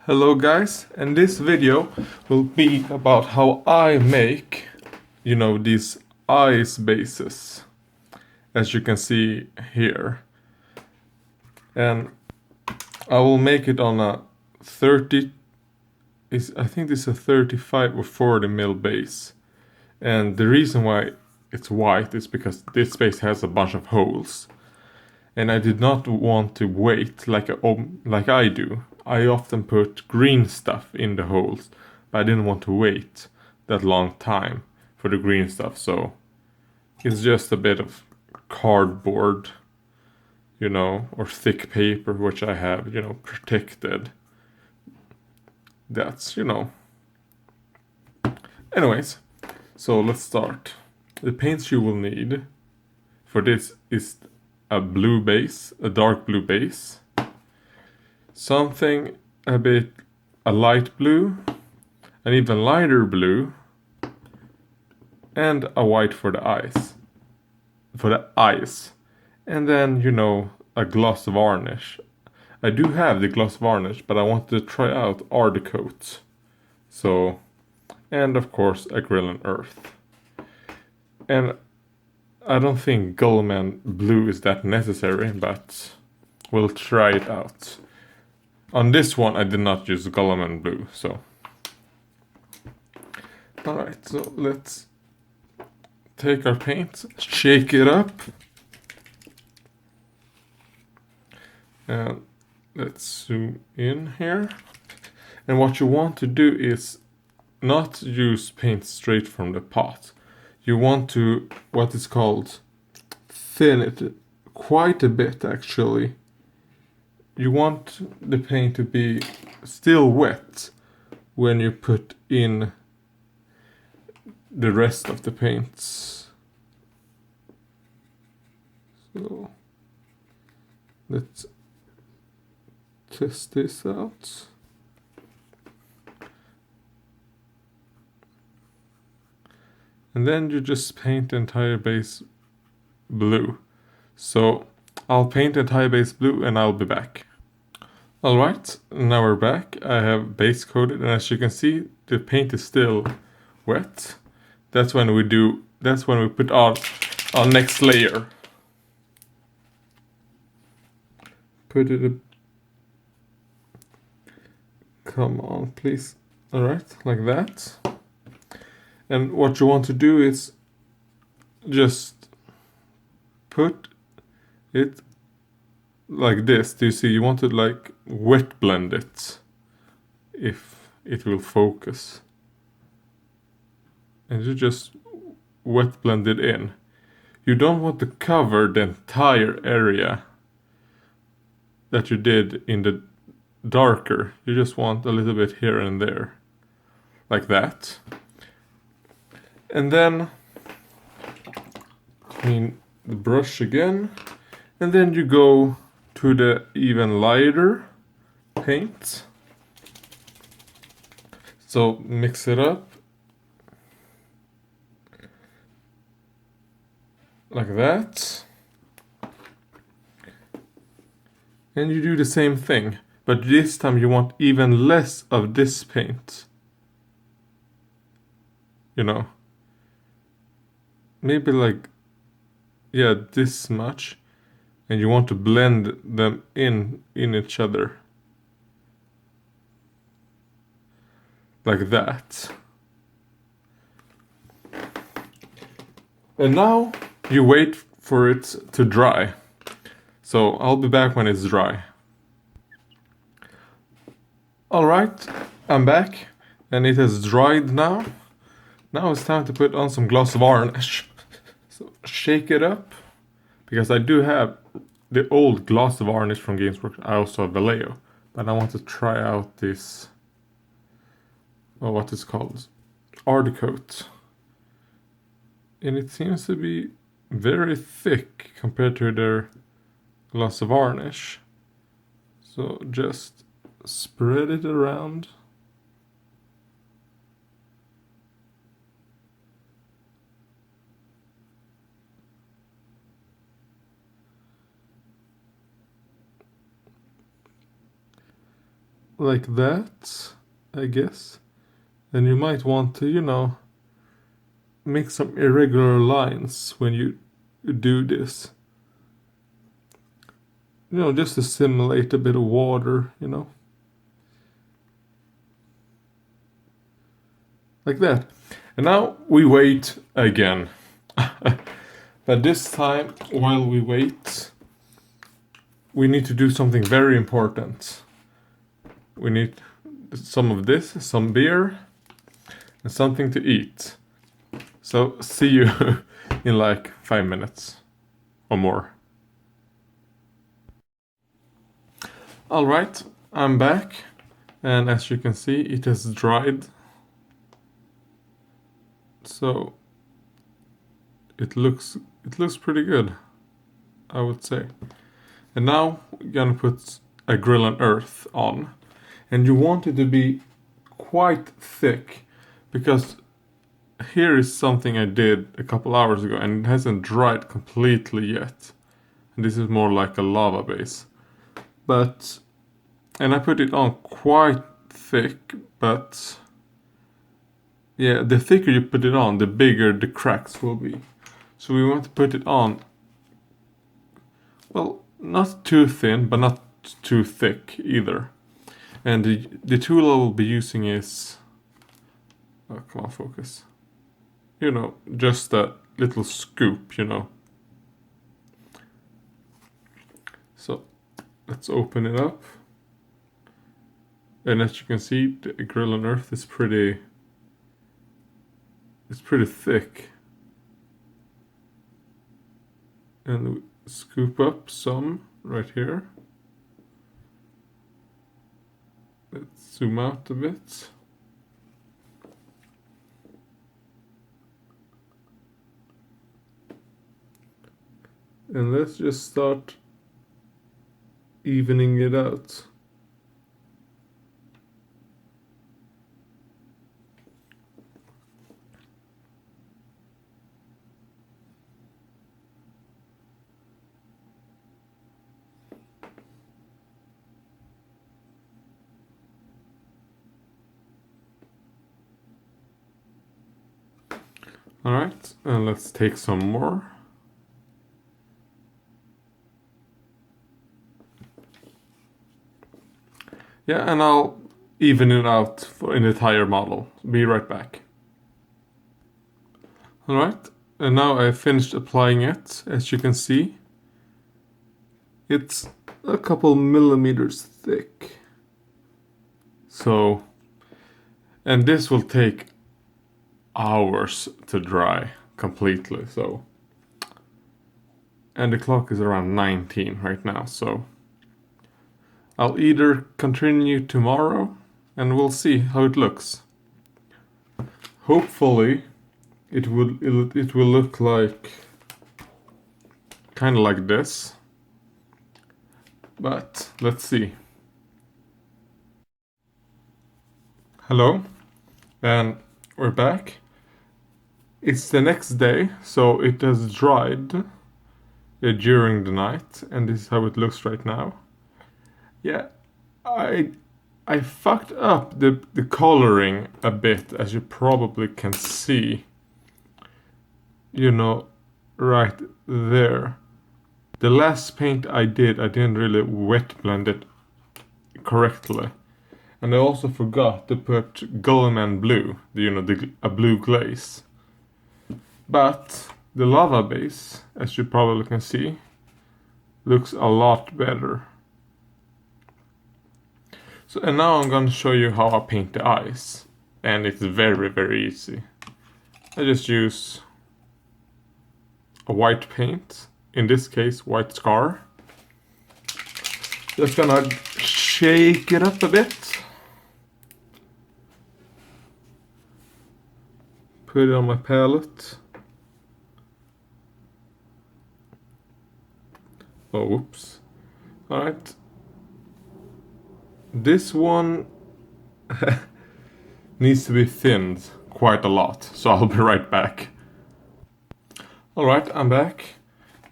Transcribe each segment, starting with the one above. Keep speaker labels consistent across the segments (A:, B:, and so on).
A: Hello guys, and this video will be about how I make, these ice bases, as you can see here. And I will make it on a 30, I think this is a 35 or 40 mil base. And the reason why it's white is because this base has a bunch of holes. And I did not want to wait like I do. I often put green stuff in the holes, but I didn't want to wait that long time for the green stuff, so it's just a bit of cardboard, or thick paper, which I have, protected. That's. Anyways, so let's start. The paints you will need for this is a blue base, a dark blue base, something a light blue, an even lighter blue, and a white for the eyes, and then a gloss varnish. I do have the gloss varnish, but I wanted to try out art coats, and of course acrylic and earth. And I don't think Gullman blue is that necessary, but we'll try it out. On this one I did not use Gullman blue, so. Alright, so let's take our paint, shake it up, and let's zoom in here. And what you want to do is not use paint straight from the pot. You want to, what is called, thin it quite a bit actually. You want the paint to be still wet when you put in the rest of the paints. So let's test this out. And then you just paint the entire base blue. So I'll paint the entire base blue and I'll be back. Alright, now we're back. I have base coated, and as you can see, the paint is still wet. That's when we put on our next layer. Put it come on, please. Alright, like that. And what you want to do is just put it like this. Do you see? You want to like wet blend it if it will focus. And you just wet blend it in. You don't want to cover the entire area that you did in the darker. You just want a little bit here and there. Like that. And then clean the brush again. And then you go to the even lighter paint. So mix it up. Like that. And you do the same thing. But this time you want even less of this paint. Maybe like, this much. And you want to blend them in each other. Like that. And now you wait for it to dry. So I'll be back when it's dry. Alright, I'm back. And it has dried now. Now it's time to put on some gloss varnish. So shake it up. Because I do have the old gloss varnish from Games Workshop. I also have Vallejo. But I want to try out this, what is called, art coat. And it seems to be very thick compared to their gloss varnish. So just spread it around. like that, I guess. And you might want to, you know, make some irregular lines when you do this. You know, just to simulate a bit of water, you know. Like that. And now we wait again. But this time, while we wait, we need to do something very important. We need some of this, some beer, and something to eat. So see you in like 5 minutes or more. Alright, I'm back, and as you can see, it has dried. So it looks pretty good, I would say. And now we're gonna put a grill on earth on. And you want it to be quite thick, because here is something I did a couple hours ago and it hasn't dried completely yet. And this is more like a lava base. And I put it on quite thick, but yeah, the thicker you put it on, the bigger the cracks will be. So we want to put it on, well, not too thin, but not too thick either. And the tool I will be using is, oh, come on, focus. You know, just that little scoop, you know. So let's open it up. And as you can see, the grill on earth is pretty thick. And scoop up some right here. Let's zoom out a bit. And let's just start evening it out. Alright, and let's take some more. Yeah, and I'll even it out for an entire model. Be right back. Alright, and now I've finished applying it. As you can see, it's a couple millimeters thick. So, and this will take hours to dry completely, so. And the clock is around 19 right now, so I'll either continue tomorrow and we'll see how it looks. Hopefully it will look like kind of like this, but let's see. Hello, and we're back. It's the next day, so it has dried during the night, and this is how it looks right now. Yeah, I fucked up the coloring a bit, as you probably can see. You know, right there. The last paint I didn't really wet blend it correctly. And I also forgot to put Gullman blue, you know, a blue glaze. But the lava base, as you probably can see, looks a lot better. So, and now I'm gonna show you how I paint the eyes. And it's very, very easy. I just use a white paint, in this case white scar. Just gonna shake it up a bit. Put it on my palette. Oh, whoops. Alright. This one needs to be thinned quite a lot, so I'll be right back. Alright, I'm back.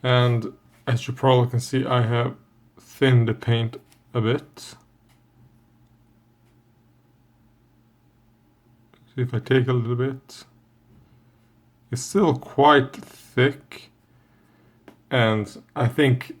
A: And as you probably can see, I have thinned the paint a bit. So if I take a little bit, it's still quite thick, and I think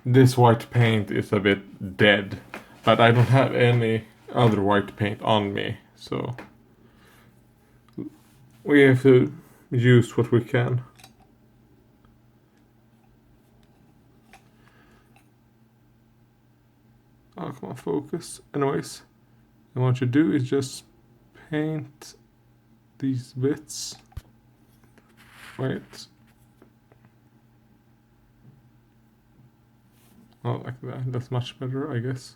A: this white paint is a bit dead, but I don't have any other white paint on me, so we have to use what we can. Oh, come on, focus. Anyways, and what you do is just paint these bits. Wait. Oh, like that. That's much better, I guess.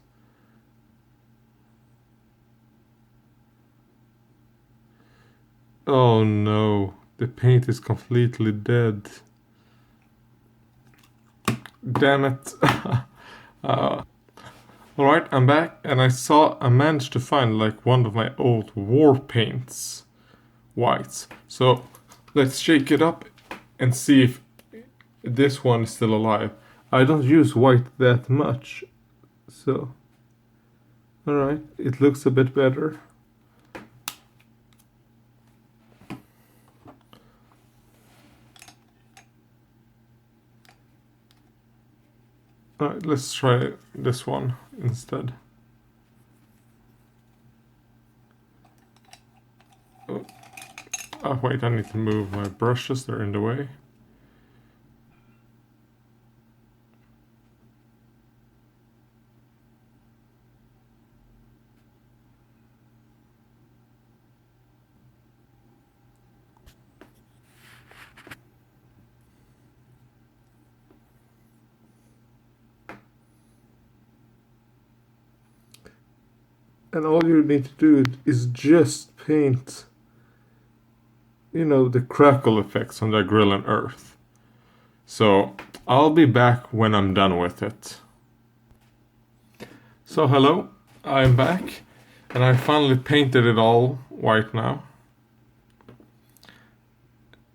A: Oh no, the paint is completely dead. Damn it. Alright, I'm back, and I managed to find like one of my old war paints whites. So let's shake it up and see if this one is still alive. I don't use white that much, so alright, it looks a bit better. Alright, let's try this one instead. Oh wait, I need to move my brushes, they're in the way. And all you need to do is just paint, you know, the crackle effects on the grill and earth. So I'll be back when I'm done with it. So hello, I'm back, and I finally painted it all white now.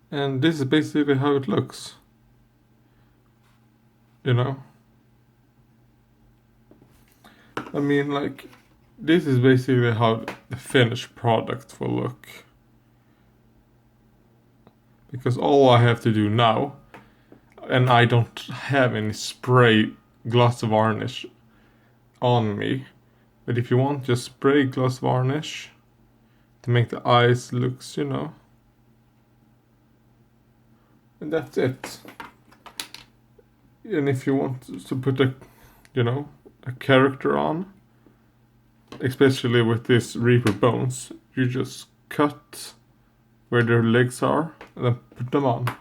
A: And this is basically how it looks. You know? I mean, like, this is basically how the finished product will look. Because all I have to do now, and I don't have any spray gloss varnish on me, but if you want, just spray gloss varnish to make the eyes looks, you know. And that's it. And if you want to put a, you know, a character on, especially with this Reaper bones, you just cut where their legs are and then put them on.